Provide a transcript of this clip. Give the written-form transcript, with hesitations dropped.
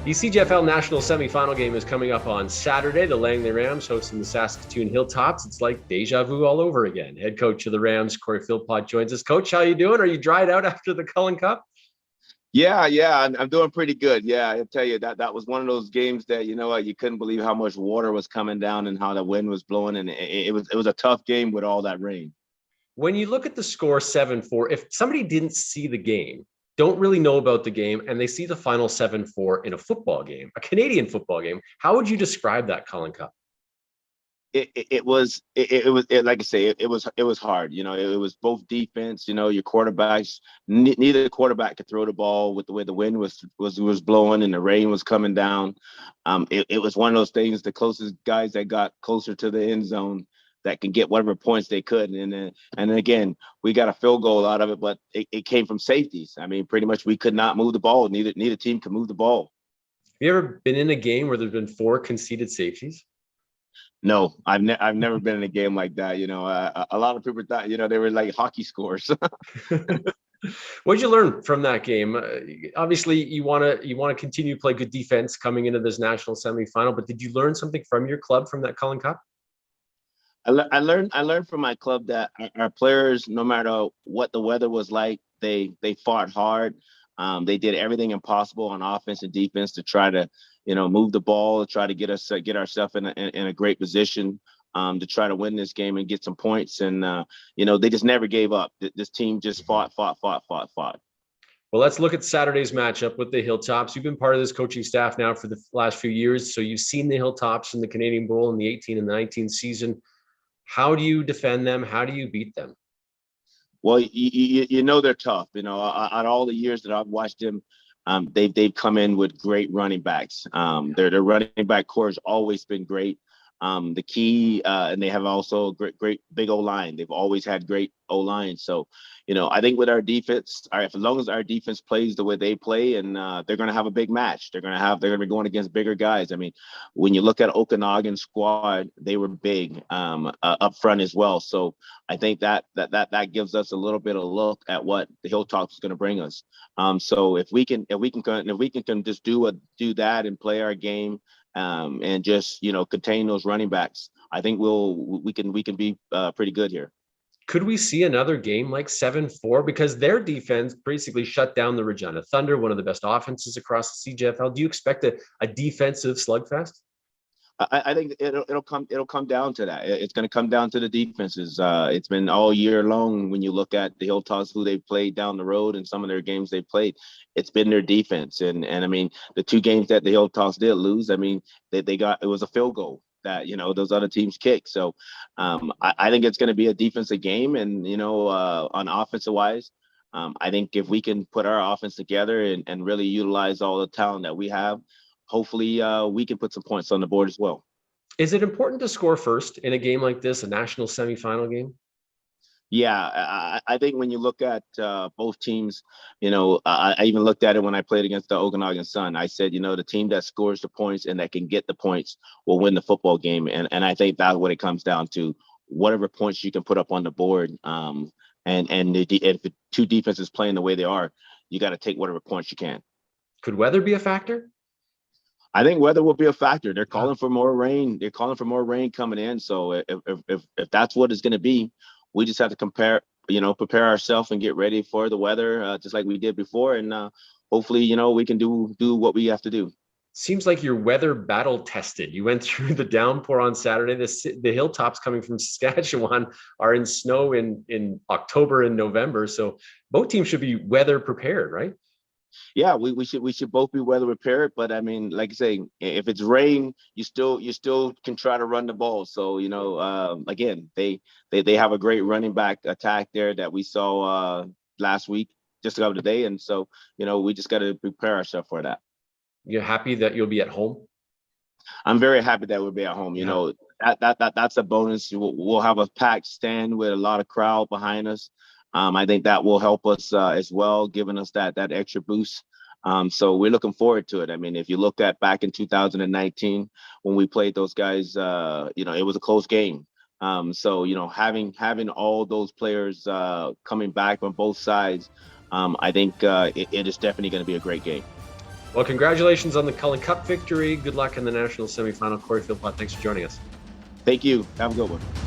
The CJFL National Semifinal game is coming up on Saturday. The Langley Rams hosting the Saskatoon Hilltops. It's like deja vu all over again. Head coach of the Rams, Cory Philpot, joins us. Coach, how you doing? Are you dried out after the Cullen Cup? Yeah, I'm doing pretty good. Yeah, I tell you that was one of those games that you couldn't believe how much water was coming down and how the wind was blowing, and it was a tough game with all that rain. When you look at the score 7-4, if somebody didn't see the game, don't really know about the game, and they see the final 7-4 in a football game, a Canadian football game, how would you describe that Cullen Cup? It like I say, it was hard. It was both defense. Your quarterbacks, neither quarterback could throw the ball with the way the wind was blowing and the rain was coming down. It was one of those things. The closest guys that got closer to the end zone that can get whatever points they could, and then again we got a field goal out of it, but it came from safeties. I mean, pretty much we could not move the ball. Neither team could move the ball. Have you ever been in a game where there's been four conceded safeties? No, I've never been in a game like that. A lot of people thought they were like hockey scores. What did you learn from that game? Obviously, you want to continue to play good defense coming into this national semifinal, but did you learn something from your club from that Cullen Cup? I learned from my club that our players, no matter what the weather was like, they fought hard. They did everything impossible on offense and defense to try to, move the ball, to try to get ourselves in a great position, to try to win this game and get some points. And they just never gave up. This team just fought. Well, let's look at Saturday's matchup with the Hilltops. You've been part of this coaching staff now for the last few years, so you've seen the Hilltops in the Canadian Bowl in the 18 and 19 season. How do you defend them? How do you beat them? Well, they're tough. Out all the years that I've watched them, they've come in with great running backs. Their running back core has always been great. The key, and they have also great big O line. They've always had great O line. So, I think with our defense, as long as our defense plays the way they play, and they're going to have a big match. They're going to be going against bigger guys. I mean, when you look at Okanagan's squad, they were big up front as well. So I think that gives us a little bit of a look at what the Hilltops is going to bring us. So if we can just do that and play our game, and just contain those running backs, I think we can be pretty good here. Could we see another game like 7-4? Because their defense basically shut down the Regina Thunder, one of the best offenses across the CJFL. Do you expect a defensive slugfest? I think it'll come down to that. It's going to come down to the defenses. It's been all year long. When you look at the Hilltops, who they played down the road, and some of their games they played, it's been their defense. And I mean, the two games that the Hilltops did lose, I mean, they got, it was a field goal that those other teams kicked. So I think it's going to be a defensive game, and on offensive wise. I think if we can put our offense together and really utilize all the talent that we have, hopefully we can put some points on the board as well. Is it important to score first in a game like this, a national semifinal game? Yeah, I think when you look at both teams, I even looked at it when I played against the Okanagan Sun. I said, the team that scores the points and that can get the points will win the football game. And I think that's what it comes down to. Whatever points you can put up on the board, and if the two defenses playing the way they are, you got to take whatever points you can. Could weather be a factor? I think weather will be a factor. They're calling for more rain. They're calling for more rain coming in. So if that's what it's going to be, we just have to prepare ourselves and get ready for the weather, just like we did before. And hopefully, we can do what we have to do. Seems like you're weather battle tested. You went through the downpour on Saturday. The Hilltops coming from Saskatchewan are in snow in October and November. So both teams should be weather prepared, right? Yeah, we should both be weather prepared. But I mean, like I say, if it's rain, you still can try to run the ball. So again, they have a great running back attack there that we saw last week, just the other day, and so we just got to prepare ourselves for that. You're happy that you'll be at home? I'm very happy that we'll be at home. Yeah. That's a bonus. We'll have a packed stand with a lot of crowd behind us. I think that will help us as well, giving us that extra boost. So we're looking forward to it. I mean, if you look at back in 2019 when we played those guys, it was a close game. So having all those players coming back on both sides, I think it is definitely going to be a great game. Well, congratulations on the Cullen Cup victory. Good luck in the national semifinal. Cory Philpot, thanks for joining us. Thank you. Have a good one.